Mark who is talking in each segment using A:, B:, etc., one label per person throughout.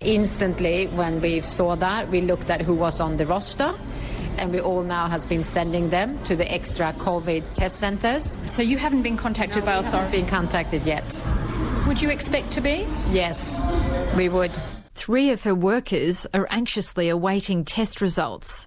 A: Instantly, when we saw that, we looked at who was on the roster, and we all now has been sending them to the extra COVID test centres.
B: So you haven't been contacted by authorities?
A: Haven't been contacted yet.
B: Would you expect to be?
A: Yes, we would.
C: 3 of her workers are anxiously awaiting test results.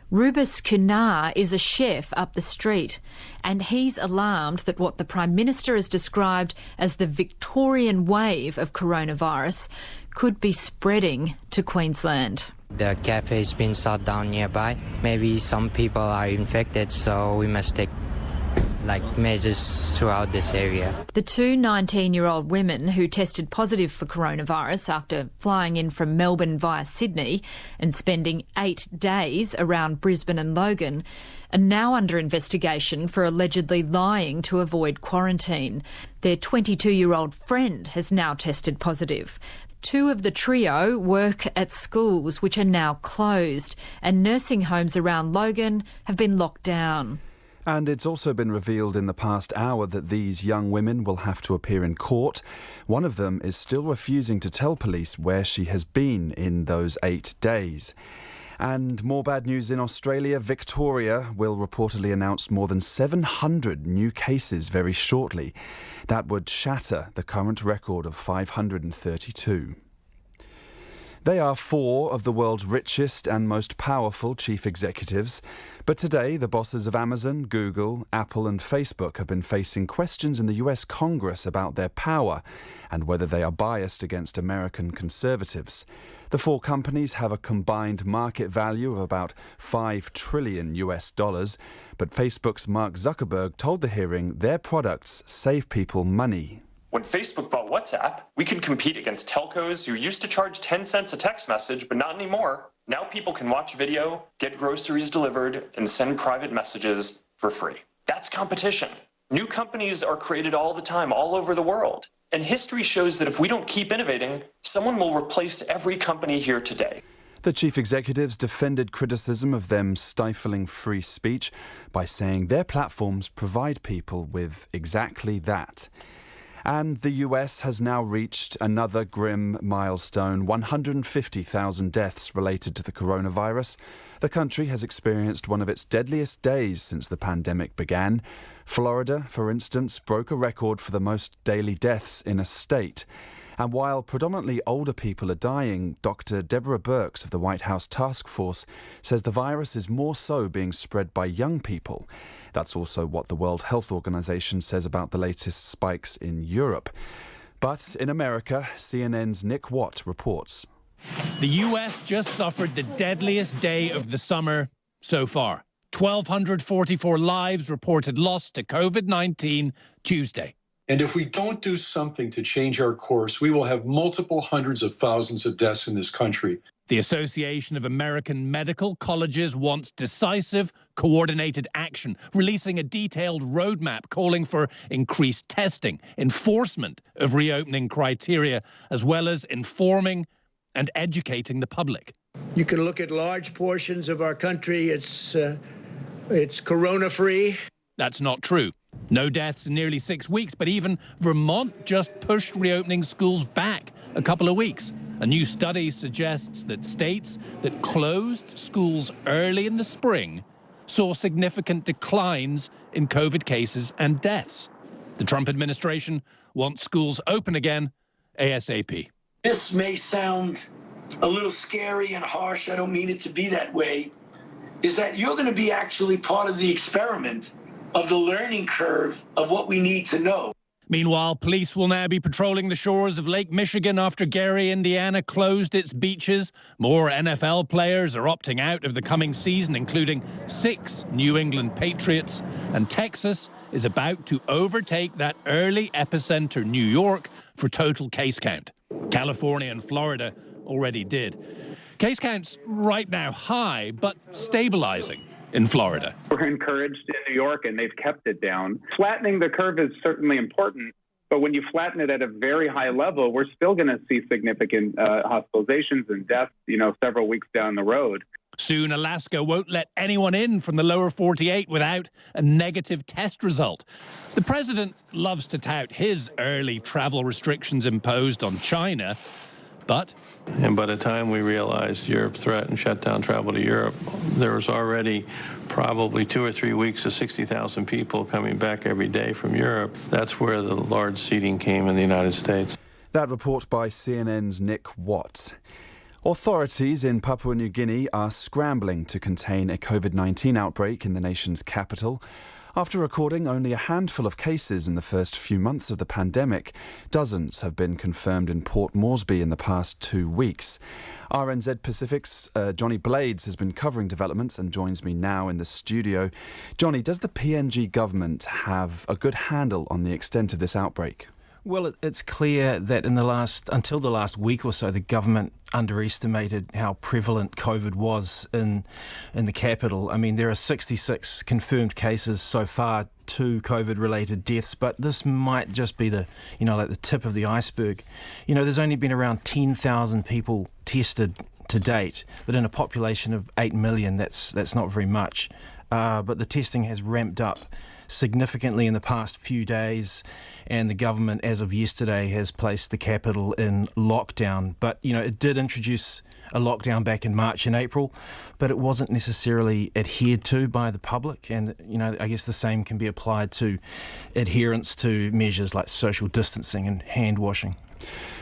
C: Rubus Kunar is a chef up the street, and he's alarmed that what the Prime Minister has described as the Victorian wave of coronavirus could be spreading to Queensland.
D: The cafe's been shut down nearby. Maybe some people are infected, so we must take measures throughout this area.
C: The 2 19-year-old women who tested positive for coronavirus after flying in from Melbourne via Sydney and spending 8 days around Brisbane and Logan are now under investigation for allegedly lying to avoid quarantine. Their 22-year-old friend has now tested positive. 2 of the trio work at schools which are now closed, and nursing homes around Logan have been locked down.
E: And it's also been revealed in the past hour that these young women will have to appear in court. One of them is still refusing to tell police where she has been in those 8 days. And more bad news in Australia. Victoria will reportedly announce more than 700 new cases very shortly. That would shatter the current record of 532. They are 4 of the world's richest and most powerful chief executives. But today, the bosses of Amazon, Google, Apple and Facebook have been facing questions in the US Congress about their power and whether they are biased against American conservatives. The 4 companies have a combined market value of about $5 trillion, but Facebook's Mark Zuckerberg told the hearing their products save people money.
F: When Facebook bought WhatsApp, we could compete against telcos who used to charge 10 cents a text message, but not anymore. Now people can watch video, get groceries delivered, and send private messages for free. That's competition. New companies are created all the time, all over the world. And history shows that if we don't keep innovating, someone will replace every company here today.
E: The chief executives defended criticism of them stifling free speech by saying their platforms provide people with exactly that. And the US has now reached another grim milestone, 150,000 deaths related to the coronavirus. The country has experienced one of its deadliest days since the pandemic began. Florida, for instance, broke a record for the most daily deaths in a state. And while predominantly older people are dying, Dr. Deborah Birx of the White House Task Force says the virus is more so being spread by young people. That's also what the World Health Organization says about the latest spikes in Europe. But in America, CNN's Nick Watt reports.
G: The US just suffered the deadliest day of the summer so far. 1,244 lives reported lost to COVID-19 Tuesday.
H: And if we don't do something to change our course, we will have multiple hundreds of thousands of deaths in this country.
G: The Association of American Medical Colleges wants decisive, coordinated action, releasing a detailed roadmap calling for increased testing, enforcement of reopening criteria, as well as informing and educating the public.
I: You can look at large portions of our country. It's corona-free.
G: That's not true. No deaths in nearly 6 weeks, but even Vermont just pushed reopening schools back a couple of weeks. A new study suggests that states that closed schools early in the spring saw significant declines in COVID cases and deaths. The Trump administration wants schools open again ASAP.
J: This may sound a little scary and harsh. I don't mean it to be that way. Is that you're going to be actually part of the experiment of the learning curve of what we need to know.
G: Meanwhile, police will now be patrolling the shores of Lake Michigan after Gary, Indiana closed its beaches. More NFL players are opting out of the coming season, including 6 New England Patriots. And Texas is about to overtake that early epicenter, New York, for total case count. California and Florida already did. Case counts right now high, but stabilizing in Florida.
K: We're encouraged in New York, and they've kept it down. Flattening the curve is certainly important, but when you flatten it at a very high level, we're still going to see significant hospitalizations and deaths, several weeks down the road.
G: Soon, Alaska won't let anyone in from the lower 48 without a negative test result. The president loves to tout his early travel restrictions imposed on China, But
L: and by the time we realized Europe threat and shut down travel to Europe, there was already probably 2 or 3 weeks of 60,000 people coming back every day from Europe. That's where the large seeding came in the United States.
E: That report by CNN's Nick Watt. Authorities in Papua New Guinea are scrambling to contain a COVID-19 outbreak in the nation's capital. After recording only a handful of cases in the first few months of the pandemic, dozens have been confirmed in Port Moresby in the past 2 weeks. RNZ Pacific's Johnny Blades has been covering developments and joins me now in the studio. Johnny, does the PNG government have a good handle on the extent of this outbreak?
M: Well, it's clear that until the last week or so, the government underestimated how prevalent COVID was in the capital. I mean, there are 66 confirmed cases so far, 2 COVID-related deaths, but this might just be the tip of the iceberg. There's only been around 10,000 people tested to date, but in a population of 8 million, that's not very much. But the testing has ramped up significantly in the past few days, and the government, as of yesterday, has placed the capital in lockdown. But, it did introduce a lockdown back in March and April, but it wasn't necessarily adhered to by the public. And, I guess the same can be applied to adherence to measures like social distancing and hand washing.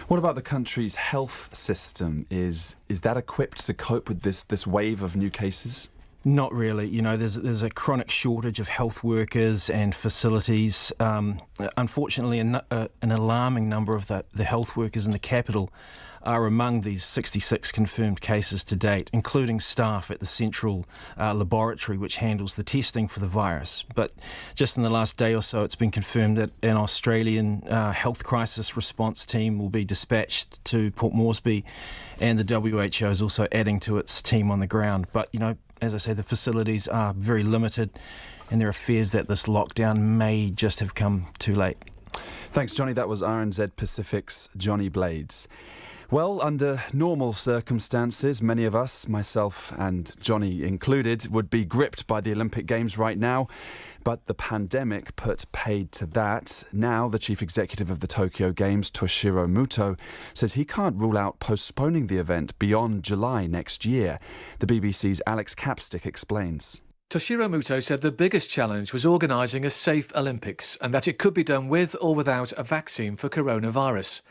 E: What about the country's health system? Is that equipped to cope with this wave of new cases?
M: Not really. There's a chronic shortage of health workers and facilities. Unfortunately, an alarming number of the health workers in the capital are among these 66 confirmed cases to date, including staff at the central laboratory which handles the testing for the virus. But just in the last day or so, it's been confirmed that an Australian health crisis response team will be dispatched to Port Moresby, and the WHO is also adding to its team on the ground. But, as I say, the facilities are very limited, and there are fears that this lockdown may just have come too late.
E: Thanks, Johnny. That was RNZ Pacific's Johnny Blades. Well, under normal circumstances, many of us, myself and Johnny included, would be gripped by the Olympic Games right now. But the pandemic put paid to that. Now, the chief executive of the Tokyo Games, Toshiro Muto, says he can't rule out postponing the event beyond July next year. The BBC's Alex Capstick explains.
N: Toshiro Muto said the biggest challenge was organising a safe Olympics and that it could be done with or without a vaccine for coronavirus.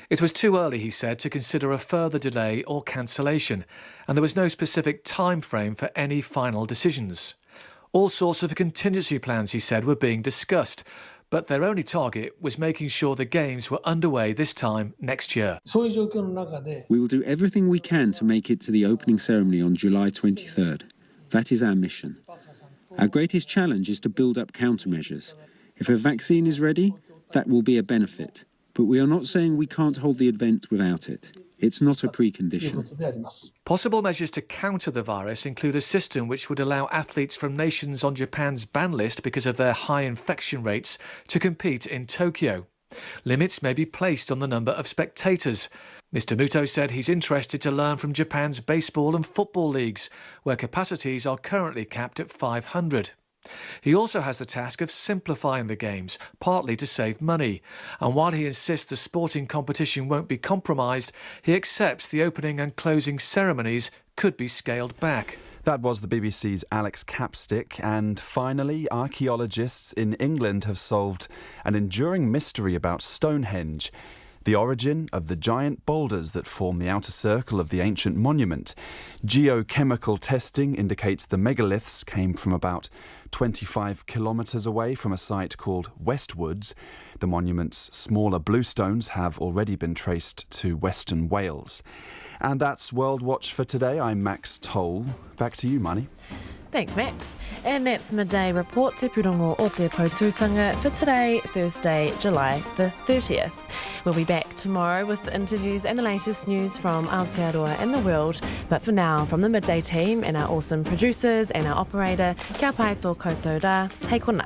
N: It was too early, he said, to consider a further delay or cancellation, and there was no specific time frame for any final decisions. All sorts of contingency plans, he said, were being discussed, but their only target was making sure the Games were underway this time next year.
O: We will do everything we can to make it to the opening ceremony on July 23rd. That is our mission. Our greatest challenge is to build up countermeasures. If a vaccine is ready, that will be a benefit. But we are not saying we can't hold the event without it. It's not a precondition.
N: Possible measures to counter the virus include a system which would allow athletes from nations on Japan's ban list because of their high infection rates to compete in Tokyo. Limits may be placed on the number of spectators. Mr. Muto said he's interested to learn from Japan's baseball and football leagues, where capacities are currently capped at 500. He also has the task of simplifying the Games, partly to save money. And while he insists the sporting competition won't be compromised, he accepts the opening and closing ceremonies could be scaled back.
E: That was the BBC's Alex Capstick. And finally, archaeologists in England have solved an enduring mystery about Stonehenge, the origin of the giant boulders that form the outer circle of the ancient monument. Geochemical testing indicates the megaliths came from about 25 kilometres away from a site called Westwoods. The monument's smaller bluestones have already been traced to Western Wales. And that's World Watch for today. I'm Max Toll. Back to you, Mani.
P: Thanks, Max. And that's Midday Report, Te Purongo o Te Pautūtanga for today, Thursday, July the 30th. We'll be back tomorrow with interviews and the latest news from Aotearoa and the world. But for now, from the Midday team and our awesome producers and our operator, kia pai tō koutou rā, hei kona.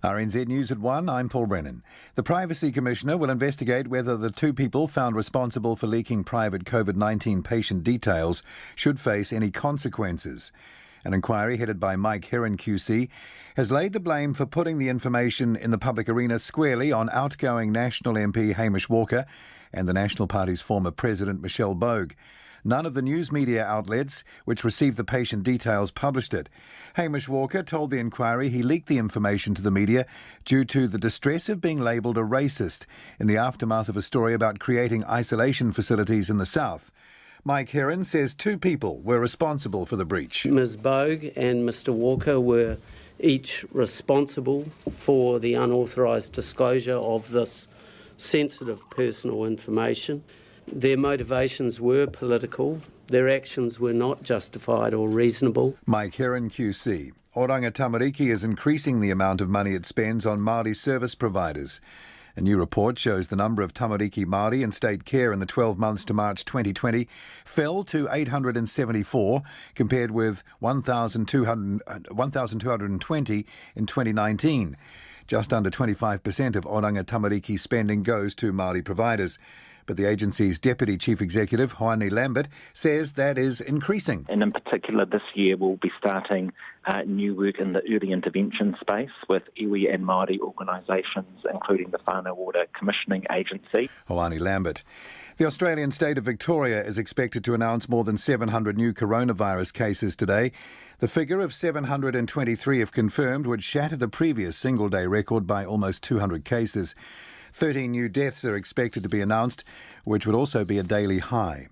Q: RNZ News at 1, I'm Paul Brennan. The Privacy Commissioner will investigate whether the 2 people found responsible for leaking private COVID-19 patient details should face any consequences. An inquiry headed by Mike Heron QC has laid the blame for putting the information in the public arena squarely on outgoing National MP Hamish Walker and the National Party's former President Michelle Bogue. None of the news media outlets which received the patient details published it. Hamish Walker told the inquiry he leaked the information to the media due to the distress of being labelled a racist in the aftermath of a story about creating isolation facilities in the south. Mike Heron says 2 people were responsible for the breach.
R: Ms Bogue and Mr Walker were each responsible for the unauthorised disclosure of this sensitive personal information. Their motivations were political. Their actions were not justified or reasonable.
Q: Mike Heron QC. Oranga Tamariki is increasing the amount of money it spends on Māori service providers. A new report shows the number of Tamariki Māori in state care in the 12 months to March 2020 fell to 874, compared with 1,220 in 2019. Just under 25% of Oranga Tamariki spending goes to Māori providers. But the agency's Deputy Chief Executive, Hoani Lambert, says that is increasing.
S: And in particular, this year we'll be starting new work in the early intervention space with iwi and Māori organisations, including the Whānau Water Commissioning Agency.
Q: Hoani Lambert. The Australian state of Victoria is expected to announce more than 700 new coronavirus cases today. The figure of 723, if confirmed, would shatter the previous single-day record by almost 200 cases. 13 new deaths are expected to be announced, which would also be a daily high.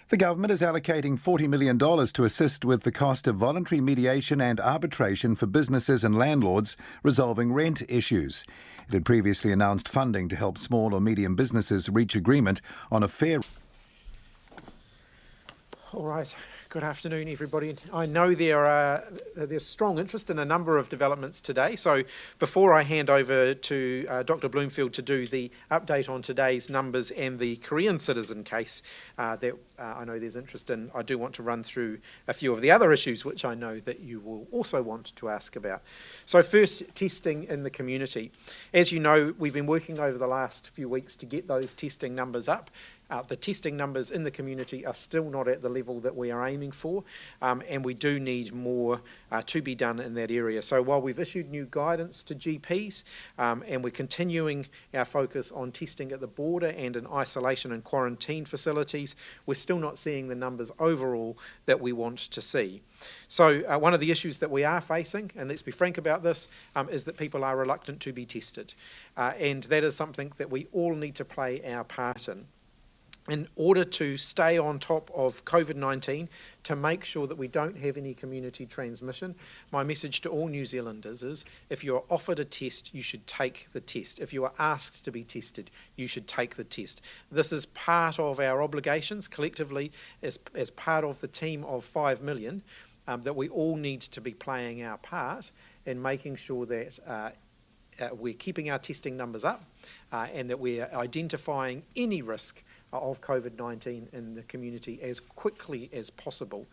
Q: The government is allocating $40 million to assist with the cost of voluntary mediation and arbitration for businesses and landlords resolving rent issues. It had previously announced funding to help small or medium businesses reach agreement on a fair...
T: All right. Good afternoon, everybody. I know there's strong interest in a number of developments today. So before I hand over to Dr. Bloomfield to do the update on today's numbers and the Korean citizen case that I know there's interest in, I do want to run through a few of the other issues which I know that you will also want to ask about. So first, testing in the community. As you know, we've been working over the last few weeks to get those testing numbers up. The testing numbers in the community are still not at the level that we are aiming for, and we do need more to be done in that area. So while we've issued new guidance to GPs and we're continuing our focus on testing at the border and in isolation and quarantine facilities, we're still not seeing the numbers overall that we want to see. So one of the issues that we are facing, and let's be frank about this, is that people are reluctant to be tested. And that is something that we all need to play our part in. In order to stay on top of COVID-19, to make sure that we don't have any community transmission, my message to all New Zealanders is, if you're offered a test, you should take the test. If you are asked to be tested, you should take the test. This is part of our obligations collectively as part of the team of 5 million, that we all need to be playing our part in making sure that we're keeping our testing numbers up and that we're identifying any risk of COVID-19 in the community as quickly as possible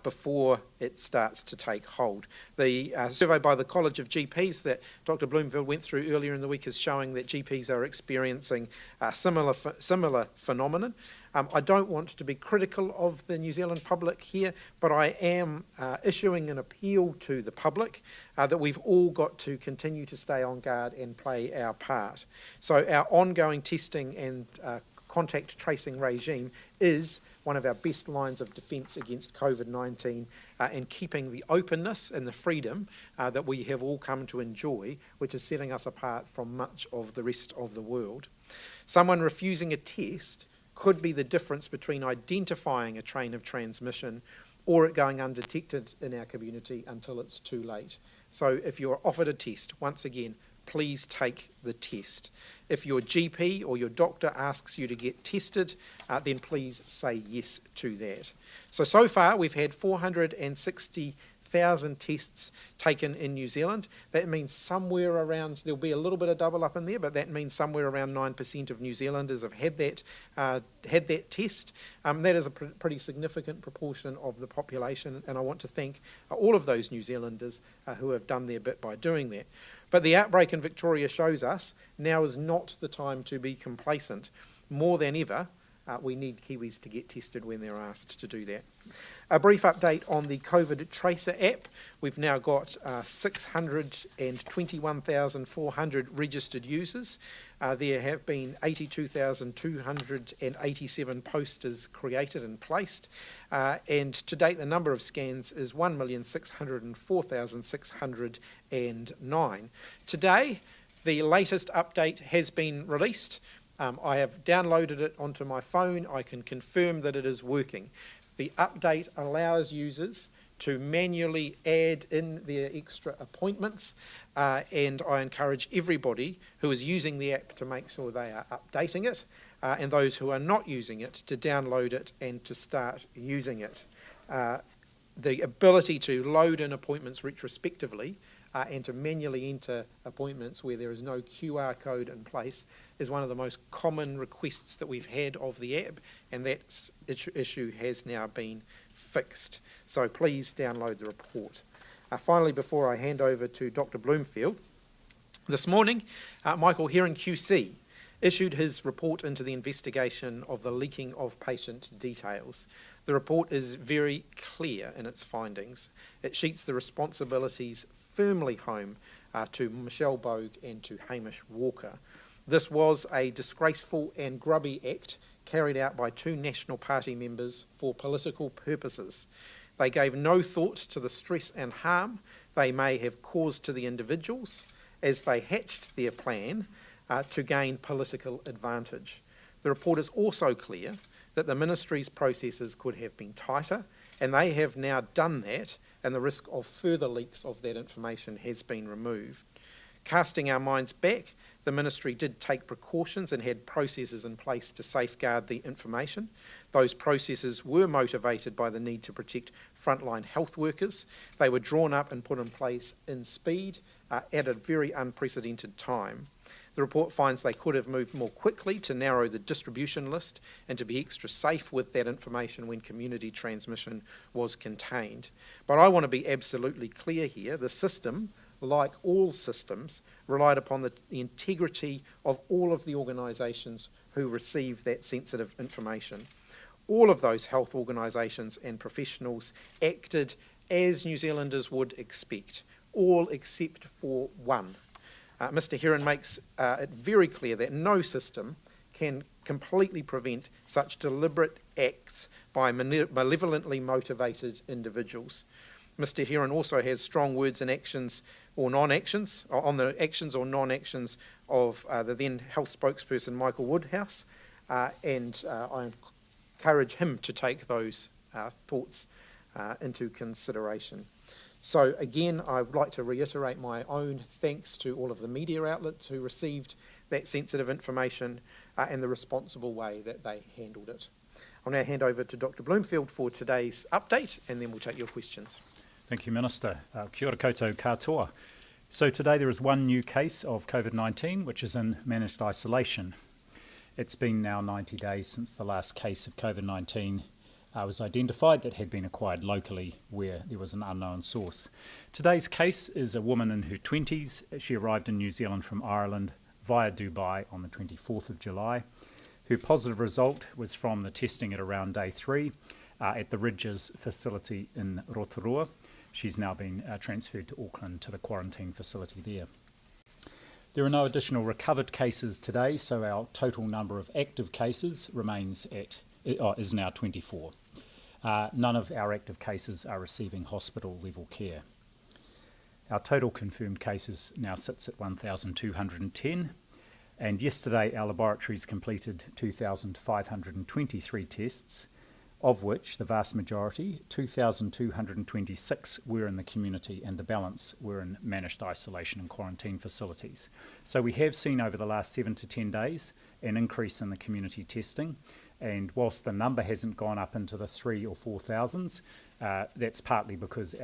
T: before it starts to take hold. The survey by the College of GPs that Dr. Bloomfield went through earlier in the week is showing that GPs are experiencing a similar phenomenon. I don't want to be critical of the New Zealand public here, but I am issuing an appeal to the public that we've all got to continue to stay on guard and play our part. So our ongoing testing and contact tracing regime is one of our best lines of defence against COVID-19 and keeping the openness and the freedom that we have all come to enjoy, which is setting us apart from much of the rest of the world. Someone refusing a test could be the difference between identifying a train of transmission or it going undetected in our community until it's too late. So if you're offered a test, once again, please take the test. If your GP or your doctor asks you to get tested, then please say yes to that. So far we've had 460,000 tests taken in New Zealand. That means somewhere around, there'll be a little bit of double up in there, but that means somewhere around 9% of New Zealanders have had that test. That is a pretty significant proportion of the population, and I want to thank all of those New Zealanders who have done their bit by doing that. But the outbreak in Victoria shows us now is not the time to be complacent. More than ever, we need Kiwis to get tested when they're asked to do that. A brief update on the COVID Tracer app. We've now got 621,400 registered users. There have been 82,287 posters created and placed. And to date, the number of scans is 1,604,609. Today, the latest update has been released. I have downloaded it onto my phone. I can confirm that it is working. The update allows users to manually add in their extra appointments, and I encourage everybody who is using the app to make sure they are updating it, and those who are not using it to download it and to start using it. The ability to load in appointments retrospectively and to manually enter appointments where there is no QR code in place is one of the most common requests that we've had of the app, and that issue has now been fixed. So please download the report. Finally, before I hand over to Dr. Bloomfield, this morning, Michael Heron QC issued his report into the investigation of the leaking of patient details. The report is very clear in its findings. It sheets the responsibilities firmly home to Michelle Bogue and to Hamish Walker. This was a disgraceful and grubby act carried out by two National Party members for political purposes. They gave no thought to the stress and harm they may have caused to the individuals as they hatched their plan to gain political advantage. The report is also clear that the ministry's processes could have been tighter, and they have now done that, and the risk of further leaks of that information has been removed. Casting our minds back, the ministry did take precautions and had processes in place to safeguard the information. Those processes were motivated by the need to protect frontline health workers. They were drawn up and put in place in speed at a very unprecedented time. The report finds they could have moved more quickly to narrow the distribution list and to be extra safe with that information when community transmission was contained. But I want to be absolutely clear here. The system, like all systems, relied upon the integrity of all of the organisations who receive that sensitive information. All of those health organisations and professionals acted as New Zealanders would expect, all except for one. Mr. Heron makes it very clear that no system can completely prevent such deliberate acts by malevolently motivated individuals. Mr. Heron also has strong words and actions or non-actions, on the actions or non-actions of the then health spokesperson Michael Woodhouse, and I encourage him to take those thoughts into consideration. So again, I would like to reiterate my own thanks to all of the media outlets who received that sensitive information and the responsible way that they handled it. I'll now hand over to Dr. Bloomfield for today's update, and then we'll take your questions.
U: Thank you, Minister. Kia ora koutou katoa. So today there is one new case of COVID-19, which is in managed isolation. It's been now 90 days since the last case of COVID-19 was identified that had been acquired locally where there was an unknown source. Today's case is a woman in her 20s. She arrived in New Zealand from Ireland via Dubai on the 24th of July. Her positive result was from the testing at around day 3 at the Ridges facility in Rotorua. She's now been transferred to Auckland to the quarantine facility there. There are no additional recovered cases today, so our total number of active cases is now 24. None of our active cases are receiving hospital level care. Our total confirmed cases now sits at 1,210, and yesterday our laboratories completed 2,523 tests, of which the vast majority, 2,226, were in the community and the balance were in managed isolation and quarantine facilities. So we have seen over the last 7 to 10 days an increase in the community testing, and whilst the number hasn't gone up into the 3,000 or 4,000s, that's partly because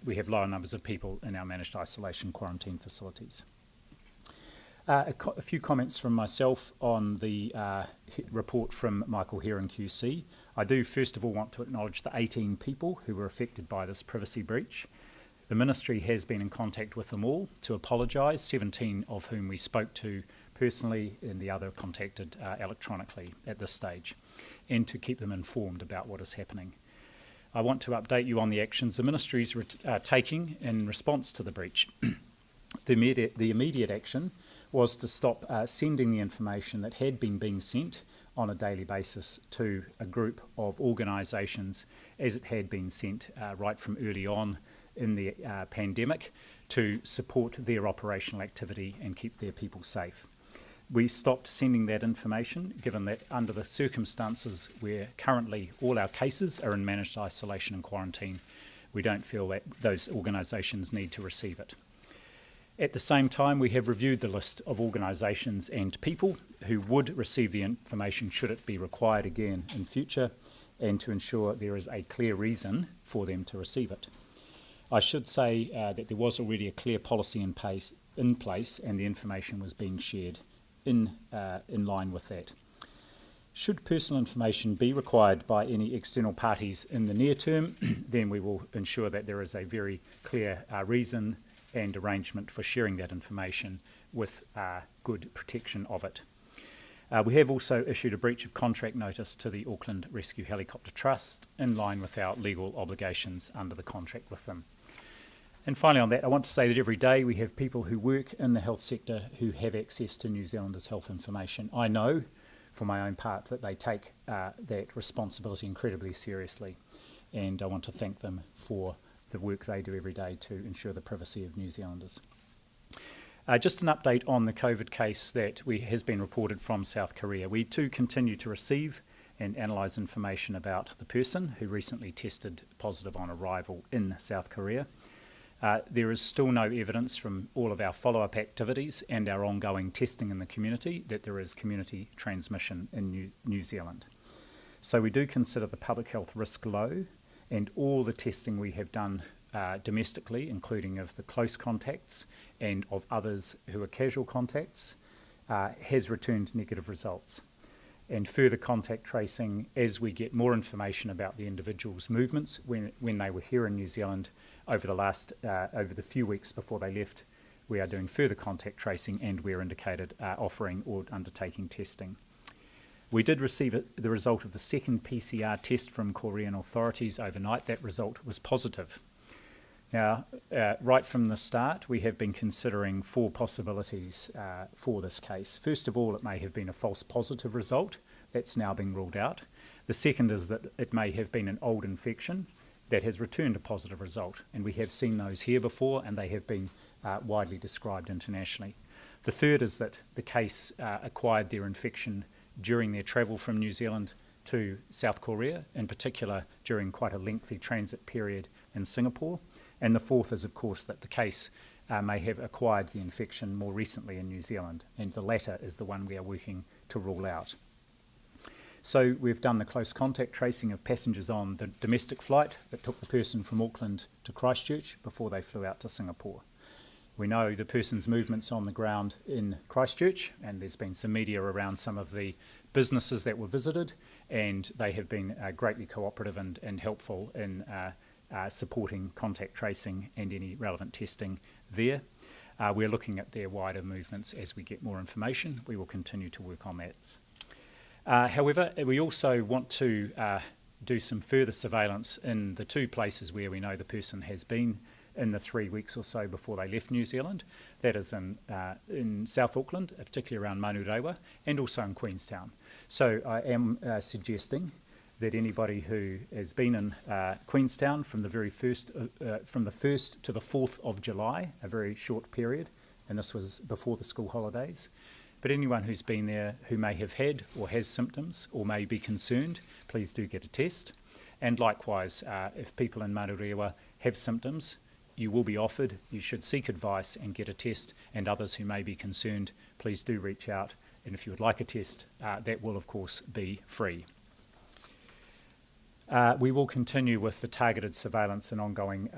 U: we have lower numbers of people in our managed isolation quarantine facilities. A few comments from myself on the report from Michael Heron QC. I do first of all want to acknowledge the 18 people who were affected by this privacy breach. The Ministry has been in contact with them all to apologise, 17 of whom we spoke to personally and the other contacted electronically at this stage, and to keep them informed about what is happening. I want to update you on the actions the Ministry is taking in response to the breach. The immediate action was to stop sending the information that had been being sent on a daily basis to a group of organisations as it had been sent right from early on in the pandemic to support their operational activity and keep their people safe. We stopped sending that information given that under the circumstances where currently all our cases are in managed isolation and quarantine, we don't feel that those organisations need to receive it. At the same time, we have reviewed the list of organisations and people who would receive the information should it be required again in future, and to ensure there is a clear reason for them to receive it. I should say that there was already a clear policy in place and the information was being shared in line with that. Should personal information be required by any external parties in the near term, then we will ensure that there is a very clear reason and arrangement for sharing that information with good protection of it. We have also issued a breach of contract notice to the Auckland Rescue Helicopter Trust in line with our legal obligations under the contract with them. And finally on that, I want to say that every day we have people who work in the health sector who have access to New Zealanders' health information. I know, for my own part, that they take that responsibility incredibly seriously, and I want to thank them for the work they do every day to ensure the privacy of New Zealanders. Just an update on the COVID case that has been reported from South Korea. We too continue to receive and analyse information about the person who recently tested positive on arrival in South Korea. There is still no evidence from all of our follow-up activities and our ongoing testing in the community that there is community transmission in New Zealand. So we do consider the public health risk low, and all the testing we have done domestically, including of the close contacts and of others who are casual contacts, has returned negative results. And further contact tracing, as we get more information about the individual's movements when they were here in New Zealand over the few weeks before they left, we are doing further contact tracing, and we're indicated offering or undertaking testing. We did receive the result of the second PCR test from Korean authorities overnight. That result was positive. Now, right from the start, we have been considering 4 possibilities for this case. First of all, it may have been a false positive result. That's now been ruled out. The second is that it may have been an old infection that has returned a positive result, and we have seen those here before, and they have been widely described internationally. The third is that the case acquired their infection during their travel from New Zealand to South Korea, in particular during quite a lengthy transit period in Singapore. And the fourth is, of course, that the case may have acquired the infection more recently in New Zealand, and the latter is the one we are working to rule out. So we've done the close contact tracing of passengers on the domestic flight that took the person from Auckland to Christchurch before they flew out to Singapore. We know the person's movements on the ground in Christchurch, and there's been some media around some of the businesses that were visited, and they have been greatly cooperative and helpful in supporting contact tracing and any relevant testing there. We're looking at their wider movements as we get more information. We will continue to work on that. However, we also want to do some further surveillance in the 2 places where we know the person has been in the 3 weeks or so before they left New Zealand. That is in South Auckland, particularly around Manurewa, and also in Queenstown. So I am suggesting that anybody who has been in Queenstown from the from the 1st to the 4th of July, a very short period, and this was before the school holidays, but anyone who's been there who may have had or has symptoms or may be concerned, please do get a test. And likewise, if people in Manurewa have symptoms, you will be offered, you should seek advice and get a test, and others who may be concerned, please do reach out. And if you would like a test, that will of course be free. We will continue with the targeted surveillance and ongoing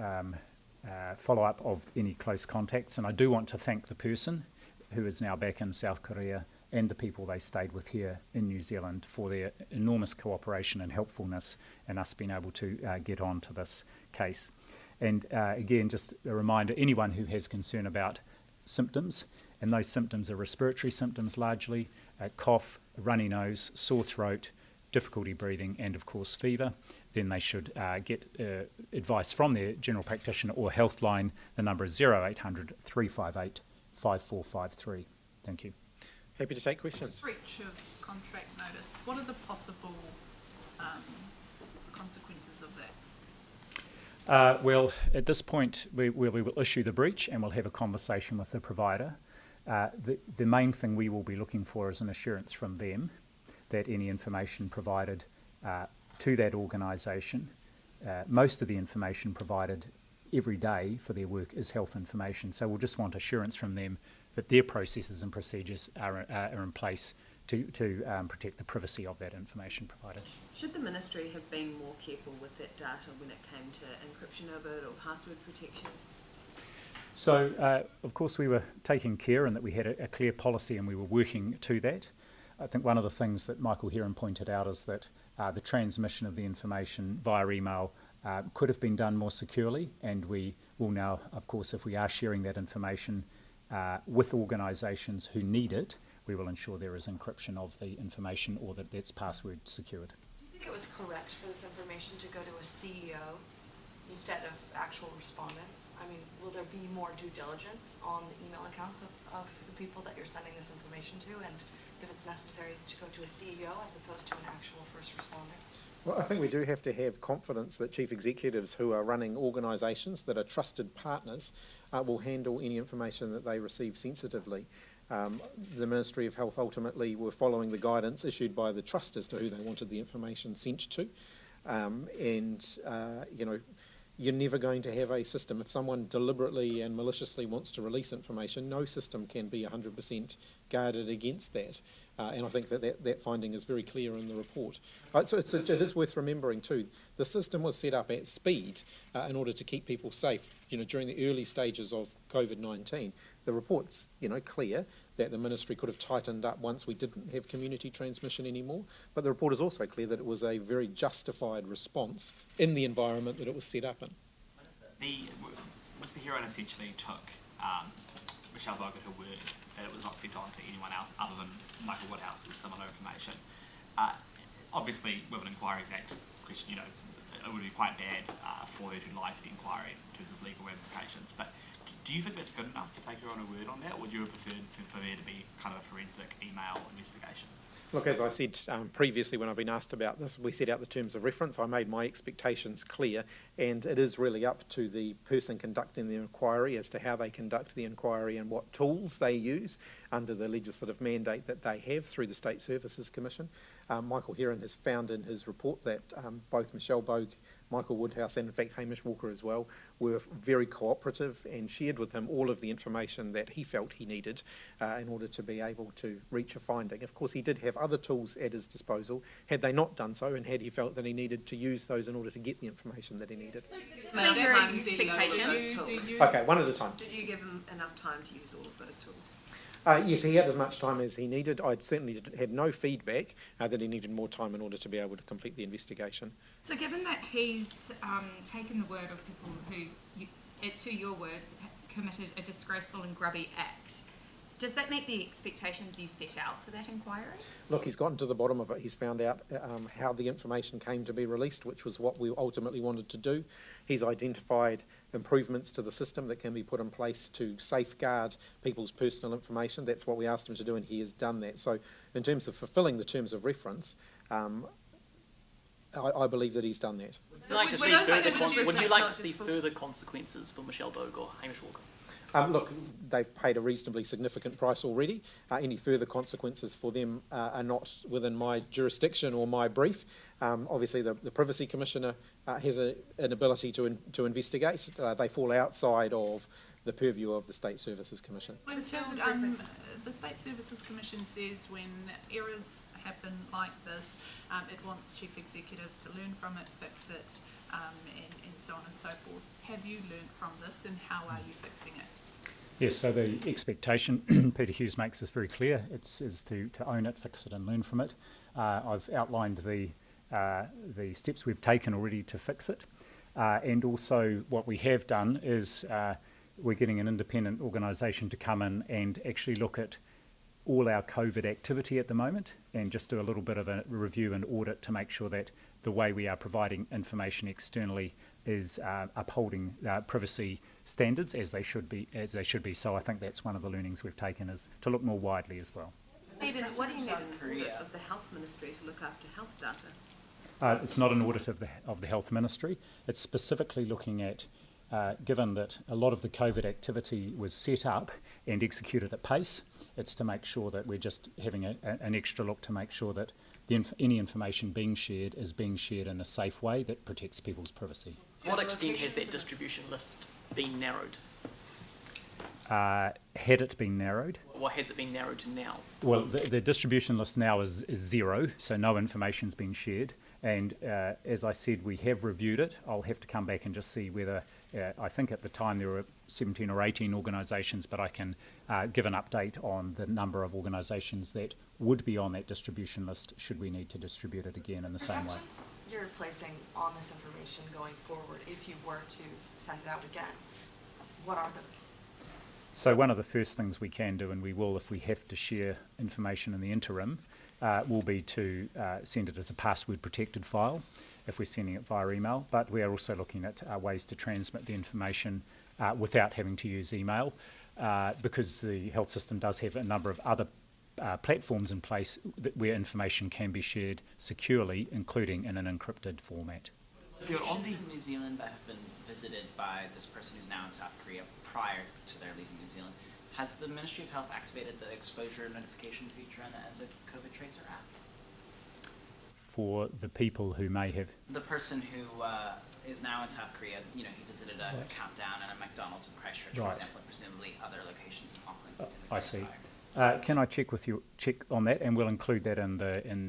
U: follow-up of any close contacts, and I do want to thank the person who is now back in South Korea and the people they stayed with here in New Zealand for their enormous cooperation and helpfulness in us being able to get on to this case. And again, just a reminder, anyone who has concern about symptoms, and those symptoms are respiratory symptoms largely, cough, runny nose, sore throat, difficulty breathing, and of course fever, then they should get advice from their general practitioner or health line. The number is 0800 358 5453. Thank you.
T: Happy to take questions.
B: Breach of contract notice. What are the possible consequences of that?
U: Well, at this point, we will issue the breach and we'll have a conversation with the provider. The main thing we will be looking for is an assurance from them that any information provided to that organisation, most of the information provided every day for their work is health information. So we'll just want assurance from them that their processes and procedures are in place to protect the privacy of that information provided.
V: Should the Ministry have been more careful with that data when it came to encryption of it or password protection?
U: So, of course, we were taking care and that we had a clear policy and we were working to that. I think one of the things that Michael Heron pointed out is that the transmission of the information via email could have been done more securely, and we will now, of course, if we are sharing that information with organisations who need it, we will ensure there is encryption of the information or that it's password secured.
W: Do you think it was correct for this information to go to a CEO instead of actual respondents? I mean, will there be more due diligence on the email accounts of the people that you're sending this information to, and if it's necessary to go to a CEO as opposed to an actual first responder?
T: Well, I think we do have to have confidence that chief executives who are running organisations that are trusted partners will handle any information that they receive sensitively. The Ministry of Health ultimately were following the guidance issued by the Trust as to who they wanted the information sent to. You know, you're never going to have a system. If someone deliberately and maliciously wants to release information, no system can be 100% guarded against that. And I think that finding is very clear in the report. So it is worth remembering too, the system was set up at speed in order to keep people safe. You know, during the early stages of COVID-19, the report's clear that the ministry could have tightened up once we didn't have community transmission anymore. But the report is also clear that it was a very justified response in the environment that it was set up in.
X: Mr. Heron essentially took Michelle Bogut her word that it was not sent on to anyone else other than Michael Woodhouse with similar information. Obviously, with an Inquiries Act question, it would be quite bad for her to lie to the inquiry in terms of legal ramifications. But do you think that's good enough to take her on her word on that, or would you have preferred for there to be kind of a forensic email investigation?
T: Look, as I said previously when I've been asked about this, we set out the terms of reference. I made my expectations clear, and it is really up to the person conducting the inquiry as to how they conduct the inquiry and what tools they use under the legislative mandate that they have through the State Services Commission. Michael Heron has found in his report that both Michelle Bogue, Michael Woodhouse and in fact Hamish Walker as well were very cooperative and shared with him all of the information that he felt he needed in order to be able to reach a finding. Of course, he did have other tools at his disposal had they not done so, and had he felt that he needed to use those in order to get the information that he needed.
V: So your expectations.
T: Okay, one at a time.
V: Did you give him enough time to use all of those tools?
T: Yes, he had as much time as he needed. I certainly had no feedback that he needed more time in order to be able to complete the investigation.
Y: So given that he's taken the word of people who, to your words, committed a disgraceful and grubby act, does that meet the expectations you set out for that inquiry?
T: Look, he's gotten to the bottom of it. He's found out how the information came to be released, which was what we ultimately wanted to do. He's identified improvements to the system that can be put in place to safeguard people's personal information. That's what we asked him to do, and he has done that. So in terms of fulfilling the terms of reference, I believe that he's done that.
Z: Would you like to see further consequences for Michelle Bogue or Hamish Walker?
T: Look, they've paid a reasonably significant price already. Any further consequences for them are not within my jurisdiction or my brief. Obviously, the Privacy Commissioner has an ability to investigate. They fall outside of the purview of the State Services Commission.
B: Well, the State Services Commission says when errors happen like this, it wants chief executives to learn from it, fix it, and so on and so forth. Have you learned from this, and how are you fixing it?
U: Yes, so the expectation Peter Hughes makes is very clear. Is to own it, fix it and learn from it. I've outlined the steps we've taken already to fix it. And also what we have done is we're getting an independent organisation to come in and actually look at all our COVID activity at the moment and just do a little bit of a review and audit to make sure that the way we are providing information externally is upholding privacy standards as they should be. So I think that's one of the learnings we've taken, is to look more widely as well.
V: What do you need an audit of the Health Ministry to look after health data?
U: It's not an audit of the Health Ministry. It's specifically looking at, given that a lot of the COVID activity was set up and executed at pace, it's to make sure that we're just having an extra look to make sure that any information being shared is being shared in a safe way that protects people's privacy.
Z: To what extent has that distribution list been narrowed?
U: Had it been narrowed?
Z: What has it been narrowed to now?
U: Well, the distribution list now is 0, so no information's been shared. And as I said, we have reviewed it. I'll have to come back and just see whether, I think at the time there were 17 or 18 organisations, but I can give an update on the number of organisations that would be on that distribution list should we need to distribute it again in the same way.
W: You're placing on this information going forward, if you were to send it out again, what are those?
U: So one of the first things we can do, and we will if we have to share information in the interim, will be to send it as a password protected file if we're sending it via email. But we are also looking at ways to transmit the information without having to use email, because the health system does have a number of other platforms in place where information can be shared securely, including in an encrypted format.
A: If you're on in New Zealand that have been visited by this person who's now in South Korea prior to their leaving New Zealand, has the Ministry of Health activated the exposure notification feature in the RNZ COVID Tracer app?
U: For the people who may have...
A: The person who is now in South Korea, he visited a Countdown and a McDonald's in Christchurch, for example, and presumably other locations in Auckland.
U: I see. Can I check on that, and we'll include that in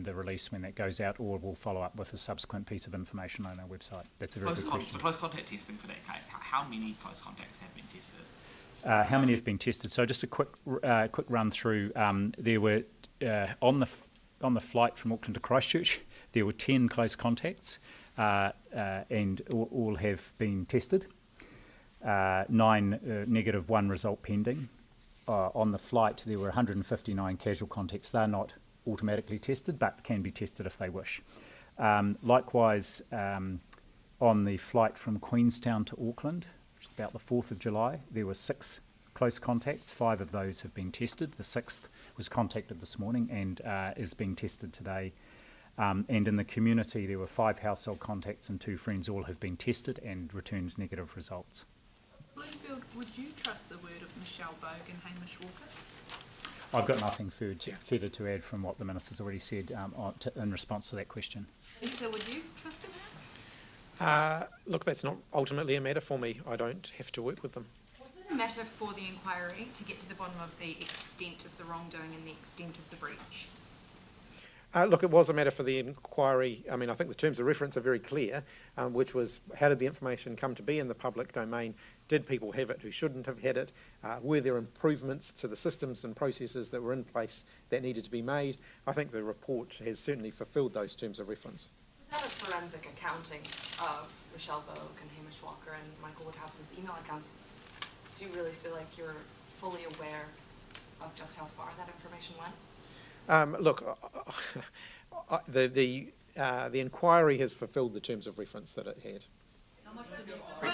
U: the release when that goes out, or we'll follow up with a subsequent piece of information on our website. That's a very good question.
X: For close contact testing for that case, how many close contacts have been tested?
U: How many have been tested? So just a quick run through. There were on the flight from Auckland to Christchurch, there were 10 close contacts, and all have been tested. 9 negative, 1 result pending. On the flight, there were 159 casual contacts. They're not automatically tested, but can be tested if they wish. Likewise, on the flight from Queenstown to Auckland, which is about the 4th of July, there were 6 close contacts. 5 of those have been tested. The 6th was contacted this morning and is being tested today. And in the community, there were 5 household contacts and 2 friends. All have been tested and returned negative results.
B: Bloomfield, would you trust the word of Michelle Bogue and Hamish Walker?
U: I've got nothing further to add from what the Minister's already said in response to that question.
B: Esther, would you trust them?
T: Look, that's not ultimately a matter for me. I don't have to work with them.
V: Was it a matter for the inquiry to get to the bottom of the extent of the wrongdoing and the extent of the breach?
T: Look, it was a matter for the inquiry. I mean, I think the terms of reference are very clear, which was how did the information come to be in the public domain? Did people have it who shouldn't have had it? Were there improvements to the systems and processes that were in place that needed to be made? I think the report has certainly fulfilled those terms of reference.
W: Was that a forensic accounting of Michelle Bogue and Hamish Walker and Michael Woodhouse's email accounts? Do you really feel like you're fully aware of just how far that information went?
T: Look, the inquiry has fulfilled the terms of reference that it had.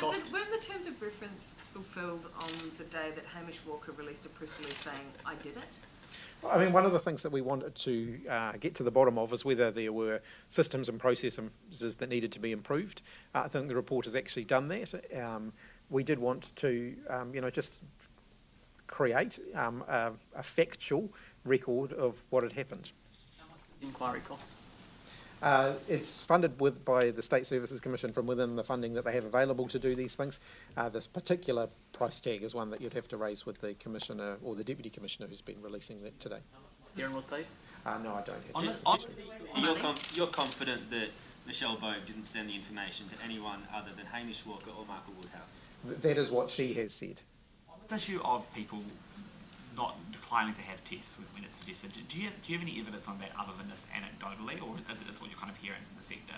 V: Weren't the terms of reference fulfilled on the day that Hamish Walker released a press release saying, I did it?
T: I mean, one of the things that we wanted to get to the bottom of is whether there were systems and processes that needed to be improved. I think the report has actually done that. We did want to, just create a factual record of what had happened.
Z: How much did the inquiry cost?
T: It's funded by the State Services Commission from within the funding that they have available to do these things. This particular price tag is one that you'd have to raise with the Commissioner or the Deputy Commissioner who's been releasing that today.
Z: Darren was paid?
T: No, I don't have
C: You're confident that Michelle Bogue didn't send the information to anyone other than Hamish Walker or Michael Woodhouse?
T: That is what she has said.
X: This issue of people not declining to have tests when it's suggested. Do you have any evidence on that other than this anecdotally, or is it just what you're kind of hearing from the sector?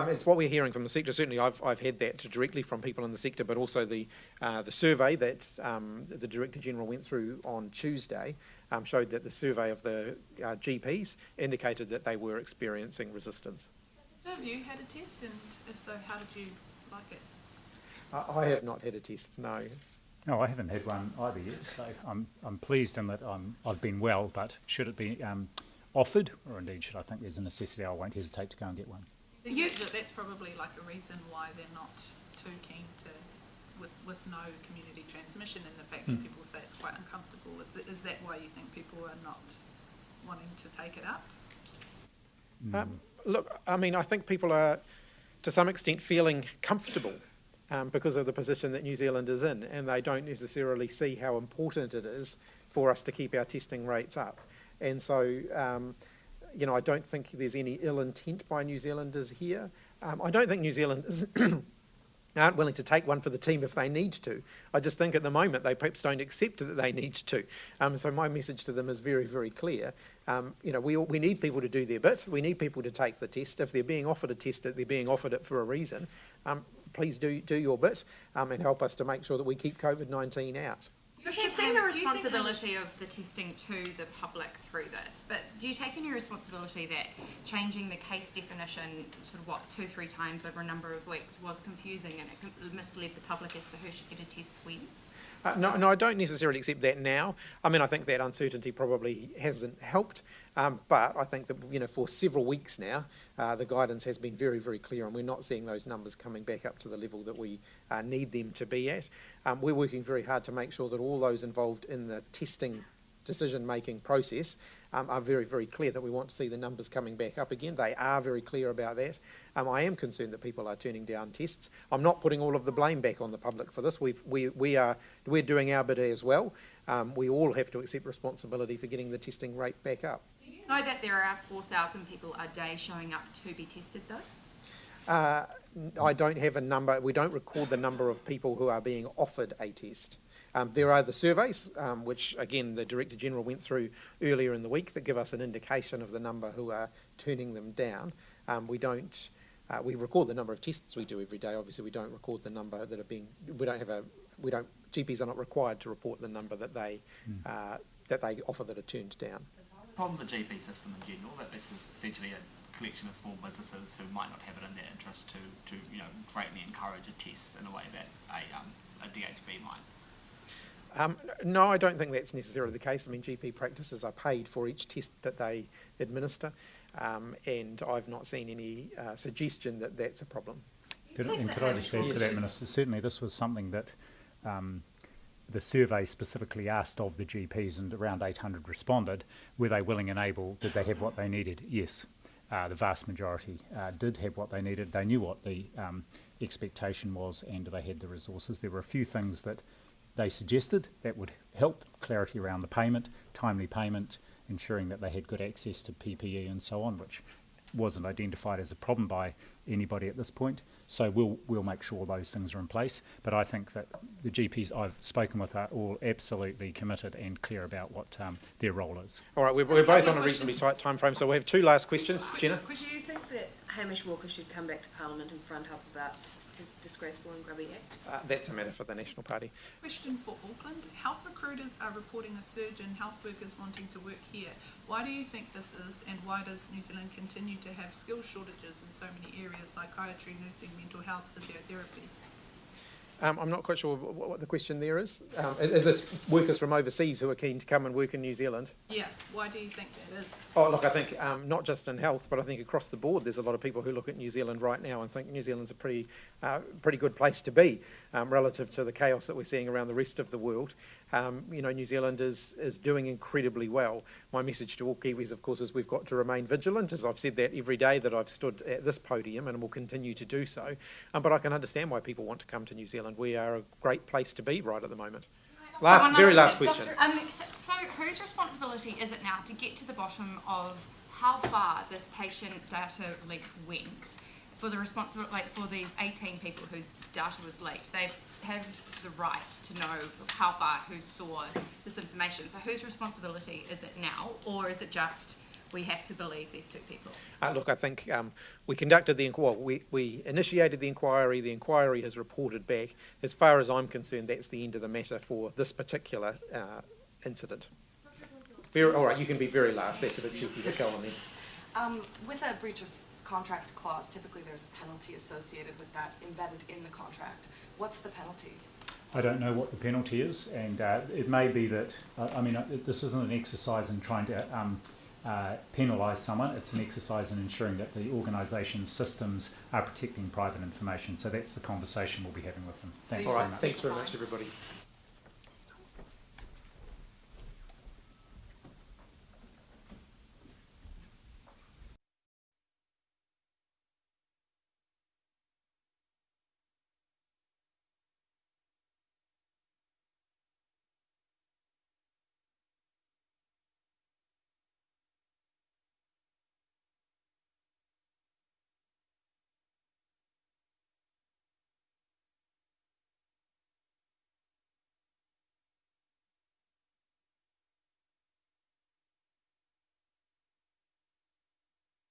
T: It's what we're hearing from the sector. Certainly, I've had that directly from people in the sector, but also the survey that the Director General went through on Tuesday showed that the survey of the GPs indicated that they were experiencing resistance.
B: Have you had a test, and if so, how did you like it?
T: I have not had a test, no.
U: No, I haven't had one either yet, so I'm pleased in that I've been well, but should it be offered, or indeed should I think there's a necessity, I won't hesitate to go and get one.
B: That's probably like a reason why they're not too keen to, with no community transmission, and the fact that people say it's quite uncomfortable. Is that why you think people are not wanting to take it up?
T: Look, I mean, I think people are, to some extent, feeling comfortable because of the position that New Zealand is in, and they don't necessarily see how important it is for us to keep our testing rates up. And so, you know, I don't think there's any ill intent by New Zealanders here. I don't think New Zealanders aren't willing to take one for the team if they need to. I just think at the moment they perhaps don't accept that they need to. So my message to them is very, very clear. You know, we need people to do their bit. We need people to take the test. If they're being offered a test, they're being offered it for a reason. Please do your bit and help us to make sure that we keep COVID-19 out.
Y: You're shifting the responsibility of the testing to the public through this, but do you take any responsibility that changing the case definition sort of 2-3 times over a number of weeks was confusing and it misled the public as to who should get a test when?
T: No, I don't necessarily accept that now. I mean, I think that uncertainty probably hasn't helped, but I think that, you know, for several weeks now, the guidance has been very, very clear, and we're not seeing those numbers coming back up to the level that we need them to be at. We're working very hard to make sure that all those involved in the testing decision-making process are very, very clear that we want to see the numbers coming back up again. They are very clear about that. I am concerned that people are turning down tests. I'm not putting all of the blame back on the public for this. We're doing our bit as well. We all have to accept responsibility for getting the testing rate back up.
Y: Do you know that there are 4,000 people a day showing up to be tested though?
T: I don't have a number. We don't record the number of people who are being offered a test. There are the surveys, which again the Director General went through earlier in the week, that give us an indication of the number who are turning them down. We record the number of tests we do every day. Obviously, we don't record the number that are being. GPs are not required to report the number that they offer that are turned down.
X: The problem with the GP system in general, that this is essentially a collection of small businesses who might not have it in their interest to you know, greatly encourage a test in a way that a DHB might.
T: No, I don't think that's necessarily the case. I mean, GP practices are paid for each test that they administer, and I've not seen any suggestion that that's a problem.
U: Could I just add to that, Minister? Certainly this was something that the survey specifically asked of the GPs, and around 800 responded. Were they willing and able? Did they have what they needed? Yes. The vast majority did have what they needed. They knew what the expectation was, and they had the resources. There were a few things that they suggested that would help: clarity around the payment, timely payment, ensuring that they had good access to PPE and so on, which wasn't identified as a problem by anybody at this point. So we'll make sure those things are in place. But I think that the GPs I've spoken with are all absolutely committed and clear about what their role is.
T: All right, we're both on a reasonably tight time frame, so we have two last questions. Jenna?
V: Do you think that Hamish Walker should come back to Parliament and front up about his disgraceful and grubby act?
T: That's a matter for the National Party.
B: Question for Auckland. Health recruiters are reporting a surge in health workers wanting to work here. Why do you think this is, and why does New Zealand continue to have skill shortages in so many areas: psychiatry, nursing, mental health, physiotherapy?
T: I'm not quite sure what the question there is. Is this workers from overseas who are keen to come and work in New Zealand?
B: Yeah, why do you think that is?
T: Oh, look, I think not just in health, but I think across the board there's a lot of people who look at New Zealand right now and think New Zealand's a pretty good place to be relative to the chaos that we're seeing around the rest of the world. You know, New Zealand is doing incredibly well. My message to all Kiwis, of course, is we've got to remain vigilant, as I've said that every day that I've stood at this podium, and will continue to do so. But I can understand why people want to come to New Zealand. We are a great place to be right at the moment. Very last question.
Y: So whose responsibility is it now to get to the bottom of how far this patient data leak went for the for these 18 people whose data was leaked? They've
B: have the right to know how far who saw this information. So whose responsibility is it now, or is it just we have to believe these two people?
T: Look, I think we conducted the inquiry. We initiated the inquiry. The inquiry has reported back. As far as I'm concerned, that's the end of the matter for this particular incident. All right, you can be very last. That's a bit cheeky, but go on then.
W: With a breach of contract clause, typically there's a penalty associated with that embedded in the contract. What's the penalty?
U: I don't know what the penalty is, and it may be that, this isn't an exercise in trying to penalise someone. It's an exercise in ensuring that the organisation's systems are protecting private information. So that's the conversation we'll be having with them. Thanks very much.
T: Thanks very much, everybody.